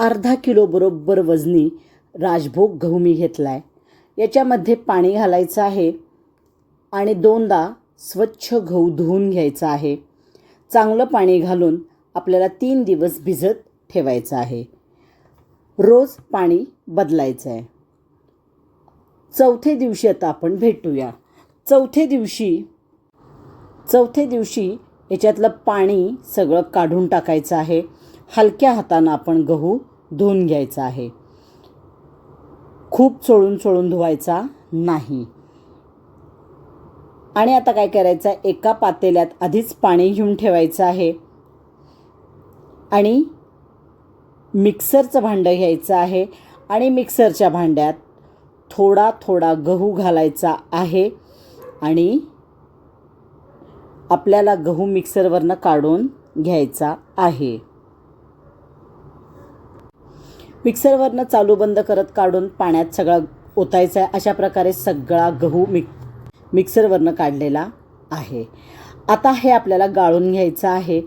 अर्धा किलो बरोबर वजनी राजभोग गहू मी घेतला आहे. याच्यामध्ये पाणी घालायचं आहे आणि दोनदा स्वच्छ गहू धुवून घ्यायचा आहे. चांगलं पाणी घालून आपल्याला 3 दिवस भिजत ठेवायचं आहे. रोज पाणी बदलायचं आहे. चौथे दिवशी आता आपण भेटूया. चौथे दिवशी याच्यातलं पाणी सगळं काढून टाकायचं आहे. हलक्या हातानं आपण गहू धुवून घ्यायचा आहे. खूप चोळून धुवायचा नाही. आणि आता काय करायचं आहे, एका पातेल्यात आधीच पाणी घेऊन ठेवायचं आहे आणि मिक्सरचं भांडं घ्यायचं आहे आणि मिक्सरच्या भांड्यात थोडा गहू घालायचा आहे आणि आपल्याला गहू मिक्सरवरनं काढून घ्यायचा आहे. मिक्सरवरनं चालू बंद करत काढून पाण्यात सगळा ओतायचा आहे. अशा प्रकारे सगळा गहू मिक्सरवरनं काढलेला आहे. आता हे आपल्याला गाळून घ्यायचं आहे.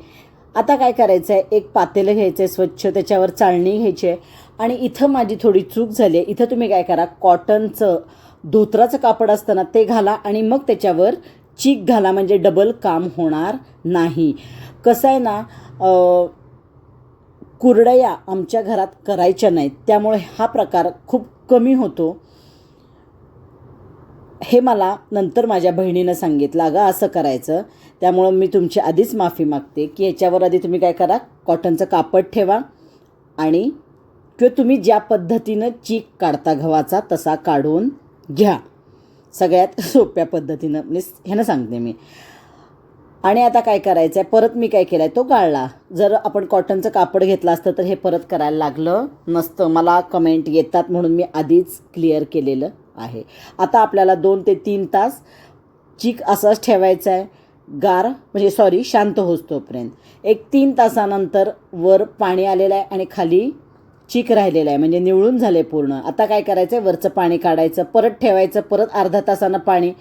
आता काय करायचं आहे, एक पातेलं घ्यायचं आहे स्वच्छ, त्याच्यावर चाळणी घ्यायची आहे. आणि इथं माझी थोडी चूक झाली आहे. इथं तुम्ही काय करा, कॉटनचं धोतराचं कापड असतं ना ते घाला आणि मग त्याच्यावर चीक घाला, म्हणजे डबल काम होणार नाही. कसं आहे ना, कुरडया आमच्या घरात करायच्या नाहीत, त्यामुळे हा प्रकार खूप कमी होतो. हे मला नंतर माझ्या बहिणीनं सांगितलं, अगं असं करायचं. त्यामुळं मी तुमची आधीच माफी मागते की याच्यावर आधी तुम्ही काय करा, कॉटनचं कापड ठेवा आणि किंवा तुम्ही ज्या पद्धतीनं चीक काढता गव्हाचा तसा काढून घ्या. सगळ्यात सोप्या पद्धतीनं म्हणजे ह्यानं सांगते मी. आणि आता काय करायचं आहे, परत मी काय केलं आहे, तो गाळला. जर आपण कॉटनचं कापड घेतलं असतं तर हे परत करायला लागलं नसतं. मला कमेंट येतात म्हणून मी आधीच क्लिअर केलेलं आहे. आता आपल्याला 2 ते 3 तास चीक असाच ठेवायचा आहे, शांत होतोपर्यंत. एक 3 तासानंतर वर पाणी आलेलं आहे आणि खाली चीक राहिलेला आहे, म्हणजे निवळून झाले पूर्ण. आता काय करायचं आहे, वरचं पाणी काढायचं, परत ठेवायचं, परत अर्धा तासानं पाणी,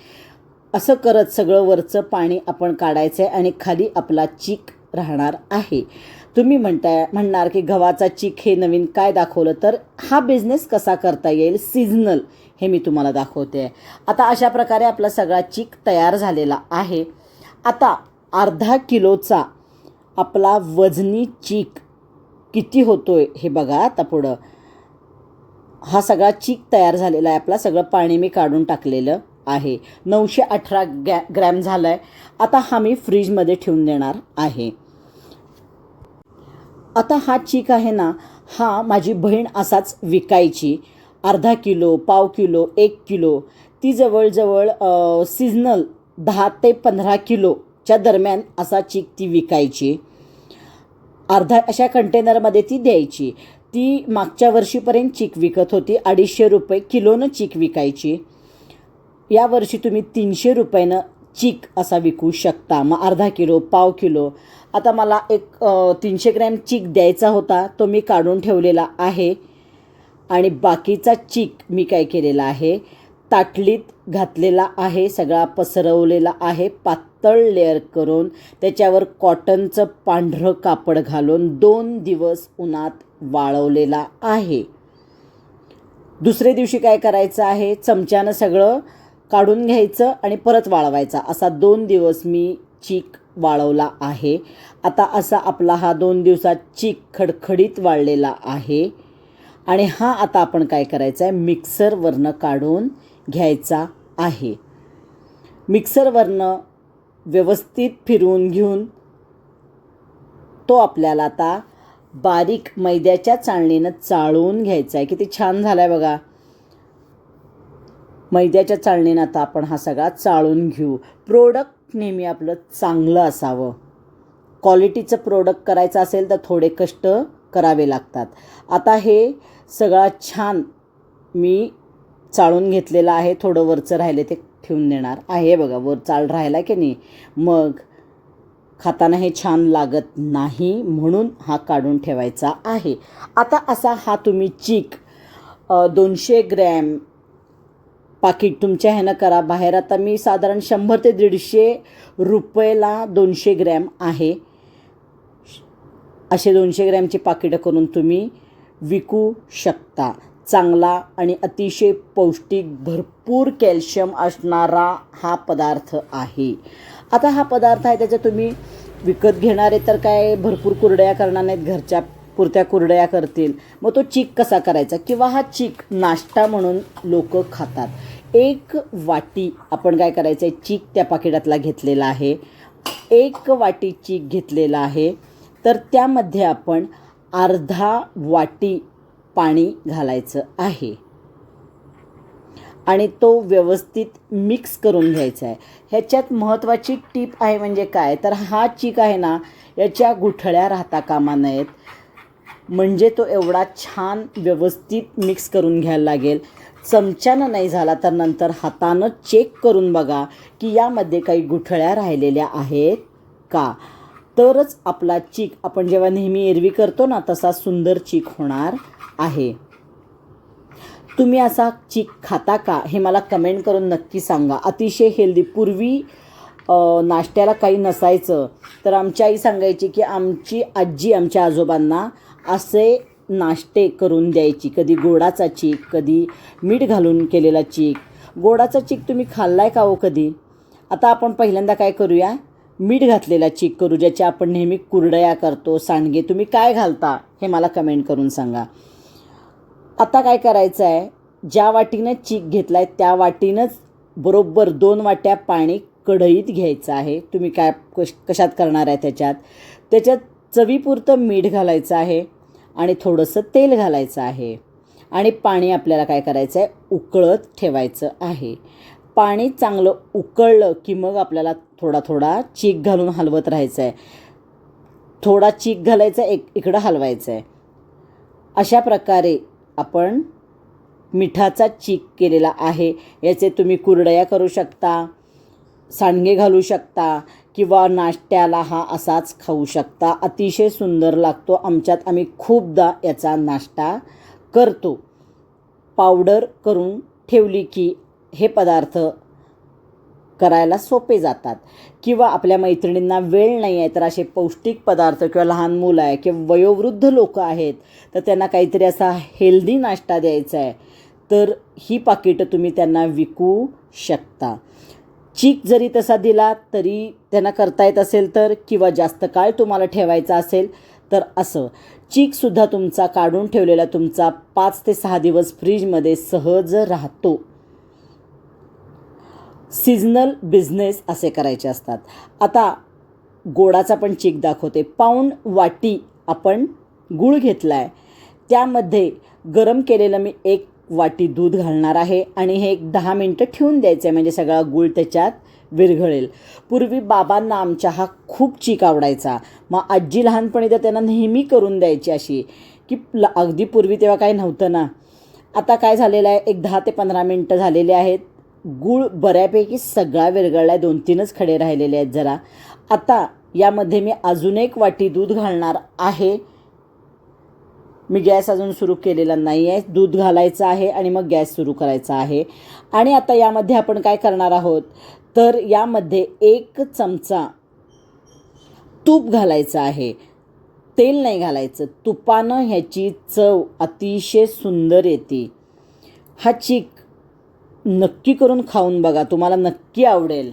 असं करत सगळं वरचं पाणी आपण काढायचं आहे आणि खाली आपला चीक राहणार आहे. तुम्ही म्हणणार की गव्हाचा चीक हे नवीन काय दाखवलं, तर हा बिझनेस कसा करता येईल सीझनल, हे मी तुम्हाला दाखवते आहे. आता अशा प्रकारे आपला सगळा चीक तयार झालेला आहे. आता अर्धा किलोचा आपला वजनी चीक किती होतोय हे बघा. आता पुढं हा सगळा चीक तयार झालेला आहे आपला. सगळं पाणी मी काढून टाकलेलं आहे. 918 ग्रॅम झालं आहे. आता हा मी फ्रीजमध्ये ठेवून देणार आहे. आता हा चीक आहे ना, हा माझी बहीण असाच विकायची. अर्धा किलो, पाव किलो, 1 किलो, ती जवळजवळ सीझनल 10 ते 15 किलोच्या दरम्यान असा चीक ती विकायची. अशा कंटेनरमध्ये ती द्यायची. ती मागच्या वर्षीपर्यंत चीक विकत होती. 250 रुपये किलोनं चीक विकायची. यावर्षी तुम्ही 300 रुपयानं चीक असा विकू शकता. मग अर्धा किलो, पाव किलो. आता मला एक 300 ग्रॅम चीक द्यायचा होता, तो मी काढून ठेवलेला आहे. आणि बाकीचा चीक मी काय केलेला आहे, ताटलीत घातलेला आहे, सगळा पसरवलेला आहे, पातळ लेअर करून त्याच्यावर कॉटनचं पांढरं कापड घालून 2 दिवस उन्हात वाळवलेला आहे. दुसरे दिवशी काय करायचं आहे, चमच्यानं सगळं काढून घ्यायचं आणि परत वाळवायचा. असा 2 दिवस मी चीक वाळवला आहे. आता असा आपला हा 2 दिवसात चीक खडखडीत वाळलेला आहे. आणि हा आता आपण काय करायचं आहे, मिक्सरवरनं काढून घ्यायचा आहे. मिक्सरवरनं व्यवस्थित फिरवून घेऊन तो आपल्याला आता बारीक मैद्याच्या चाळणीनं चाळून घ्यायचा आहे. किती छान झाला आहे बघा. मैद्याच्या चाळणीनं आता आपण हा सगळा चाळून घेऊ. प्रोडक्ट नेहमी आपलं चांगलं असावं. क्वालिटीचं प्रोडक्ट करायचं असेल तर थोडे कष्ट करावे लागतात. आता हे सगळा छान मी चाळून घेतलेला आहे. थोडं वरचं राहिले ते ठेवून देणार आहे. बघा वर चाळ राहिला की नाही, मग खाताना हे छान लागत नाही, म्हणून हा काढून ठेवायचा आहे. आता असा हा तुम्ही चीक 200 ग्रॅम पाकिट तुमच्या ह्यानं करा. बाहेर आता मी साधारण 100 ते 150 रुपयाला 200 ग्रॅम आहे. असे 200 ग्रॅमची पाकिटं करून तुम्ही विकू शकता. चांगला आणि अतिशय पौष्टिक भरपूर कॅल्शियम असणारा हा पदार्थ आहे. आता हा पदार्थ आहे त्याचा तुम्ही विकत घेणारे तर काय भरपूर कुरडया करणार नाहीत, घरच्या पुरत्या कुरडया करतील. मग तो चीक कसा करायचा किंवा हा चीक नाश्ता म्हणून लोक खातात. 1 वाटी आपण काय करायचं आहे, चीक त्या पाकिटातला घेतलेला आहे. 1 वाटी चीक घेतलेला आहे. तर त्यामध्ये आपण अर्धा वाटी पाणी घालायचं आहे आणि तो व्यवस्थित मिक्स करून घ्यायचा आहे. ह्याच्यात महत्त्वाची टीप आहे म्हणजे काय, तर हा चीक आहे ना, याच्या गुठळ्या राहता कामा नयेत. म्हणजे तो एवढा छान व्यवस्थित मिक्स करून घ्यायला लागेल. चमच्यानं नाही झाला तर नंतर हातानं चेक करून बघा की यामध्ये काही गुठळ्या राहिलेल्या आहेत का. तरच आपला चीक आपण जेव्हा नेहमी एरवी करतो ना तसा सुंदर चीक होणार आहे. तुम्ही असा चीक खाता का हे मला कमेंट करून नक्की सांगा. अतिशय हेल्दी. पूर्वी नाश्त्याला काही नसायचं तर आमची आई सांगायची की आमची आजी आमच्या आजोबांना असे नाश्ते करून द्यायची. कधी गोडाचा चीक, कधी मीठ घालून केलेला चीक. गोडाचा चीक तुम्ही खाल्लाय का हो कधी? आता आपण पहिल्यांदा काय करूया, मीठ घातलेला चीक करू, ज्याच्या आपण नेहमी कुरडया करतो, सांडगे. तुम्ही काय घालता हे मला कमेंट करून सांगा. आता काय करायचं आहे, ज्या वाटीनं चीक घेतला आहे त्या वाटीनंच बरोबर 2 वाट्या पाणी कढईत घ्यायचं आहे. तुम्ही काय कशात करणार आहे त्याच्यात चवीपुरतं मीठ घालायचं आहे आणि थोडंसं तेल घालायचं आहे आणि पाणी आपल्याला काय करायचं आहे, उकळत ठेवायचं आहे. पाणी चांगलं उकळलं की मग आपल्याला थोडा थोडा चीक घालून हलवत राहायचं आहे. थोडा चीक घालायचा, इकडं हलवायचं आहे. अशा प्रकारे आपण मिठाचा चीक केलेला आहे. याचे तुम्ही कुरडया करू शकता, सांडगे घालू शकता किंवा नाश्त्याला हा असाच खाऊ शकता. अतिशय सुंदर लागतो. आम्ही खूपदा याचा नाश्ता करतो. पावडर करून ठेवली की हे पदार्थ करायला सोपे जातात. किंवा आपल्या मैत्रिणींना वेळ नाही आहे तर असे पौष्टिक पदार्थ किंवा लहान मुलं आहे किंवा वयोवृद्ध लोक आहेत तर त्यांना काहीतरी असा हेल्दी नाश्ता द्यायचा आहे तर ही पाकिटं तुम्ही त्यांना विकू शकता. चीक जरी तसा दिला तरी त्यांना करता येत असेल तर, किंवा जास्त काळ तुम्हाला ठेवायचा असेल तर असं चीकसुद्धा तुमचा काढून ठेवलेला तुमचा 5 ते 6 दिवस फ्रीजमध्ये सहज राहतो. सीझनल बिझनेस असे करायचे असतात. आता गोडाचा पण चीक दाखवते. पाऊण वाटी आपण गूळ घेतला आहे. त्यामध्ये गरम केलेलं मी 1 वाटी दूध घालणार आहे आणि हे 10 मिनटं ठेवून द्यायचं आहे म्हणजे सगळा गूळ त्याच्यात विरघळेल. पूर्वी बाबांना आमच्या हा खूप चीक आवडायचा. मग आजी लहानपणी तर त्यांना नेहमी करून द्यायची अशी की अगदी पूर्वी तेव्हा काही नव्हतं ना. आता काय झालेलं आहे, 10 ते 15 मिनटं झालेले आहेत. गूळ बऱ्यापैकी सगळा विरघळला आहे. 2-3च खडे राहिलेले आहेत जरा. आता यामध्ये मी अजून 1 वाटी दूध घालणार आहे. मी गॅस अजून सुरू केलेला नाही आहे. दूध घालायचं आहे आणि मग गॅस सुरू करायचा आहे. आणि आता यामध्ये आपण काय करणार आहोत, तर यामध्ये 1 चमचा तूप घालायचं आहे. तेल नाही घालायचं. तुपानं ह्याची चव अतिशय सुंदर येते. हा चीक नक्की करून खाऊन बघा, तुम्हाला नक्की आवडेल.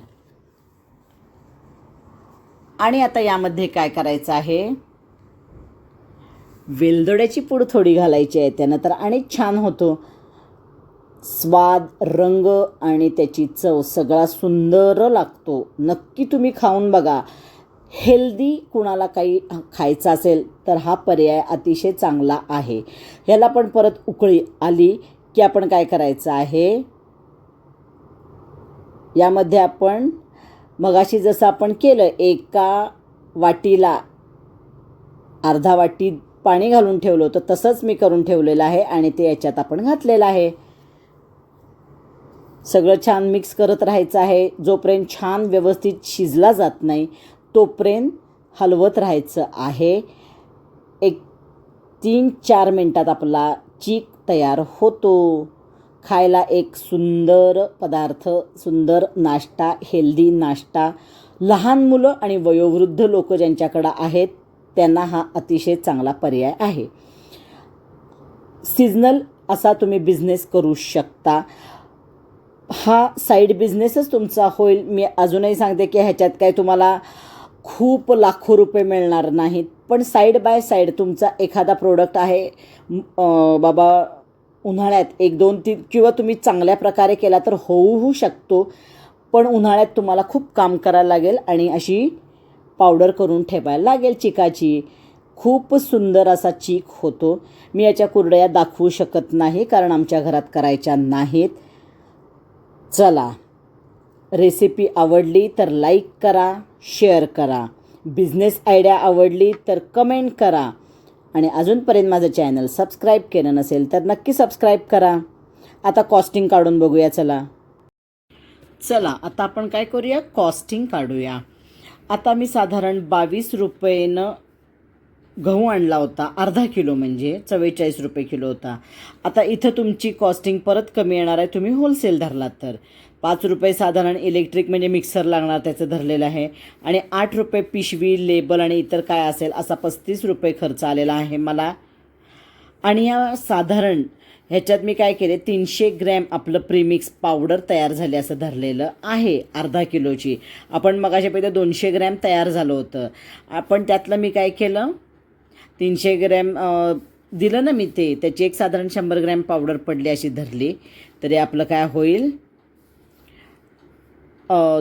आणि आता यामध्ये काय करायचं आहे, वेलदोड्याची पूड थोडी घालायची आहे. त्यानं तर आणि छान होतो. स्वाद, रंग आणि त्याची चव सगळा सुंदर लागतो. नक्की तुम्ही खाऊन बघा. हेल्दी कुणाला काही खायचं असेल तर हा पर्याय अतिशय चांगला आहे. ह्याला पण परत उकळी आली की आपण काय करायचं आहे, यामध्ये आपण मगाशी जसं आपण केलं 1 वाटीला अर्धा वाटी पाणी घालून ठेवलं होतं तसंच मी करून ठेवलेलं आहे आणि ते याच्यात आपण घातलेलं आहे. सगळं छान मिक्स करत राहायचं आहे. जोपर्यंत छान व्यवस्थित शिजला जात नाही तोपर्यंत हलवत राहायचं आहे. 3-4 मिनटात आपला चीक तयार होतो. खायला एक सुंदर पदार्थ, सुंदर नाश्ता, हेल्दी नाश्ता. लहान मुलं आणि वयोवृद्ध लोक ज्यांच्याकडं आहेत त्यांना हा अतिशय चांगला पर्याय आहे. सिजनल असा तुम्ही बिझनेस करू शकता. हा साईड बिझनेसच तुमचा होईल. मी अजूनही सांगते की ह्याच्यात काय तुम्हाला खूप लाखो रुपये मिळणार नाहीत, पण साईड बाय साईड तुमचा एखादा प्रोडक्ट आहे बाबा उन्हाळ्यात 1-2-3 किंवा तुम्ही चांगल्या प्रकारे केला तर होऊ शकतो, पण उन्हाळ्यात तुम्हाला खूप काम करायला लागेल आणि अशी पावडर करून ठेवायला लागेल चिकाची. खूप सुंदर असा चीक होतो. मी याच्या कुरडया दाखवू शकत नाही कारण आमच्या घरात करायच्या नाहीत. चला, रेसिपी आवडली तर लाईक करा, शेअर करा. बिझनेस आयडिया आवडली तर कमेंट करा. आणि अजूनपर्यंत माझं चॅनल सबस्क्राईब केलं नसेल तर नक्की सबस्क्राईब करा. आता कॉस्टिंग काढून बघूया. चला आता आपण काय करूया, कॉस्टिंग काढूया. आता मी साधारण 22 रुपयेनं गहू आणला होता, अर्धा किलो म्हणजे 44 रुपये किलो होता. आता इथं तुमची कॉस्टिंग परत कमी येणार आहे तुम्ही होलसेल धरलात तर. 5 रुपये साधारण इलेक्ट्रिक म्हणजे मिक्सर लागणार त्याचं धरलेलं आहे, आणि 8 रुपये पिशवी, लेबल आणि इतर काय असेल असा 35 रुपये खर्च आलेला आहे मला. आणि या साधारण ह्याच्यात मी काय केले, 300 ग्रॅम आपलं प्रीमिक्स पावडर तयार झाली असं धरलेलं आहे अर्धा किलोची. आपण मगाशी पहिले 200 ग्रॅम तयार झालं होतं. आपण त्यातलं मी काय केलं, 300 ग्रॅम दिलं ना मी ते, त्याची एक साधारण 100 ग्रॅम पावडर पडली अशी धरली. तरी आपलं काय होईल,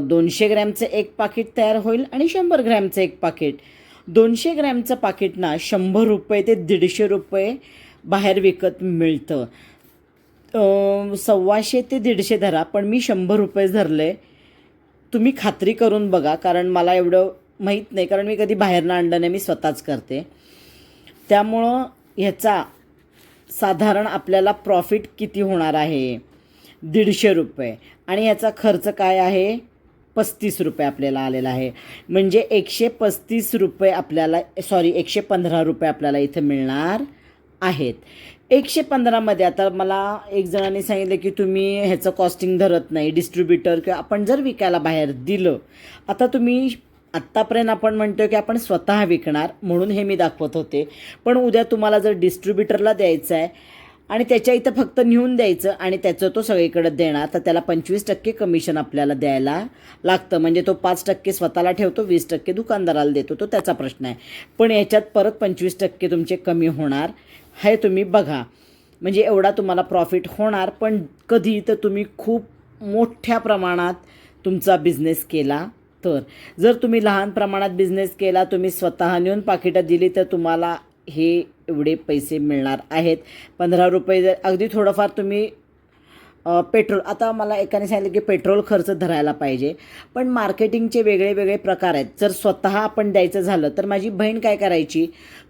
200 ग्रॅमचं एक पाकिट तयार होईल आणि 100 ग्रॅमचं एक पाकिट. 200 ग्रॅमचं पाकिट ना 100 रुपये ते 150 रुपये बाहेर विकत मिळतं. 125 ते 150 धरा, पण मी 100 रुपये धरले. तुम्ही खात्री करून बघा, कारण मला एवढं माहीत नाही, कारण मी कधी बाहेरनं आणलं नाही, मी स्वतःच करते. त्यामुळं ह्याचा साधारण आपल्याला प्रॉफिट किती होणार आहे, 150 रुपये. आणि ह्याचा खर्च काय आहे, 35 रुपये आपल्याला आलेला आहे. म्हणजे 135 रुपये आपल्याला 115 रुपये आपल्याला इथं मिळणार आहेत. 115मध्ये आता मला एक जणांनी सांगितलं की तुम्ही ह्याचं कॉस्टिंग धरत नाही, डिस्ट्रीब्युटर किंवा आपण जर विकायला बाहेर दिलं. आता तुम्ही आत्तापर्यंत आपण म्हणतो की आपण स्वतः विकणार म्हणून हे मी दाखवत होते, पण उद्या तुम्हाला जर डिस्ट्रीब्युटरला द्यायचं आहे आणि त्याच्या इथं फक्त नेऊन द्यायचं आणि त्याचं तो सगळीकडे देणार, तर त्याला 25% कमिशन आपल्याला द्यायला लागतं. म्हणजे तो 5% स्वतःला ठेवतो, 20% दुकानदाराला देतो, तो त्याचा प्रश्न आहे. पण याच्यात परत 25% तुमचे कमी होणार हे तुम्ही बघा. म्हणजे एवढा तुम्हाला प्रॉफिट होणार. पण कधी तर तुम्ही खूप मोठ्या प्रमाणात तुमचा बिझनेस केला तर. जर तुम्ही लहान प्रमाणात बिझनेस केला, तुम्ही स्वतः नेऊन पाकिटं दिली, तर तुम्हाला हे एवढे पैसे मिळणार आहेत. 15 रुपये जर अगदी थोडंफार तुम्ही पेट्रोल, आता मला एकाने सांगितलं की पेट्रोल खर्च धरायला पाहिजे, पण मार्केटिंगचे वेगळे वेगळे प्रकार आहेत. जर स्वतः आपण द्यायचं झालं तर माझी बहीण काय करायची,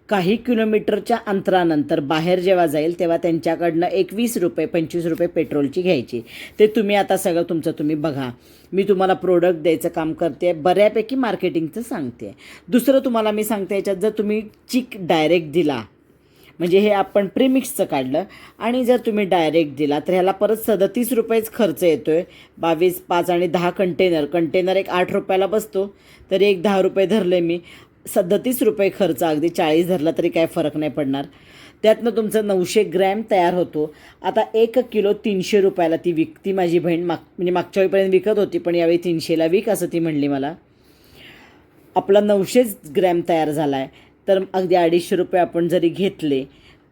काही किलोमीटरच्या अंतरानंतर बाहेर जेव्हा जाईल तेव्हा त्यांच्याकडनं 20 रुपये 25 रुपये पेट्रोलची घ्यायची. ते तुम्ही आता सगळं तुमचं तुम्ही बघा. मी तुम्हाला प्रोडक्ट द्यायचं काम करते, बऱ्यापैकी मार्केटिंगचं सांगते. दुसरं तुम्हाला मी सांगते, याच्यात जर तुम्ही चिक डायरेक्ट दिला, म्हणजे हे आपण प्रीमिक्सचं काढलं आणि जर तुम्ही डायरेक्ट दिला तर ह्याला परत 37 रुपयेच खर्च येतो आहे. 22, 5 आणि 10 कंटेनर एक 8 रुपयाला बसतो, तरी एक 10 रुपये धरले मी, 37 रुपये खर्च. अगदी 40 धरला तरी काय फरक नाही पडणार. त्यातनं तुमचं 900 ग्रॅम तयार होतो. आता 1 किलो 300 रुपयाला ती विकती माझी बहीण. म्हणजे मागच्या वेळीपर्यंत विकत होती, पण यावेळी 300ला विक असं ती म्हणली मला. आपला 900 ग्रॅम तयार झाला आहे, तर अगदी 250 रुपये आपण जरी घेतले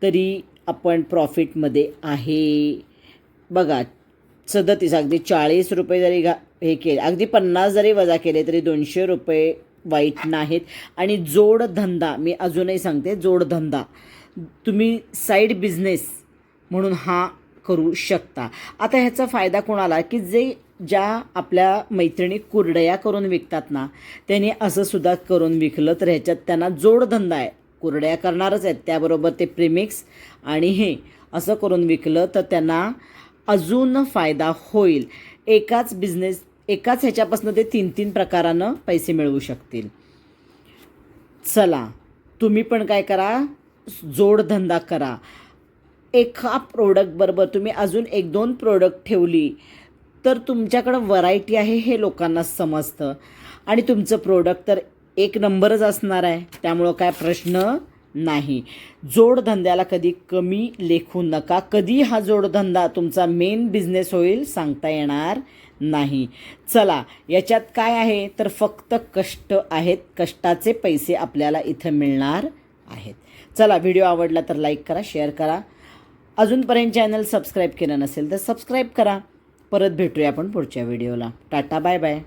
तरी आपण प्रॉफिटमध्ये आहे. बघा, 37 अगदी 40 रुपये जरी हे केले, अगदी 50 जरी वजा केले तरी 200 रुपये वाईट नाहीत. आणि जोडधंदा, मी अजूनही सांगते, जोडधंदा तुम्ही साईड बिझनेस म्हणून हा करू शकता. आता ह्याचा फायदा कोणाला, की ज्या आपल्या मैत्रिणी कुरडया करून विकतात ना, त्यांनी असं सुद्धा करून विकलं तर ह्याच्यात त्यांना जोडधंदा आहे. कुरडया करणारच आहेत, त्याबरोबर ते प्रीमिक्स आणि हे असं करून विकलं तर त्यांना अजून फायदा होईल. एकाच ह्याच्यापासून ते 3 प्रकारानं पैसे मिळवू शकतील. चला, तुम्ही पण काय करा, जोडधंदा करा. एका प्रोडक्टबरोबर तुम्ही अजून 1-2 प्रोडक्ट ठेवली तर तुमच्याकडं व्हरायटी आहे हे लोकांना समजतं आणि तुमचं प्रोडक्ट तर एक नंबरच असणार आहे. त्यामुळं काय प्रश्न नाही. जोडधंद्याला कधी कमी लेखू नका. कधी हा जोडधंदा तुमचा मेन बिझनेस होईल सांगता येणार नाही. चला, याच्यात काय आहे तर फक्त कष्ट आहेत. कष्टाचे पैसे आपल्याला इथं मिळणार आहेत. चला, व्हिडिओ आवडला तर लाईक करा, शेअर करा. अजूनपर्यंत चॅनल सबस्क्राईब केलं नसेल तर सबस्क्राईब करा. परत भेटूया आपण पुढच्या व्हिडिओला. Tata, bye bye.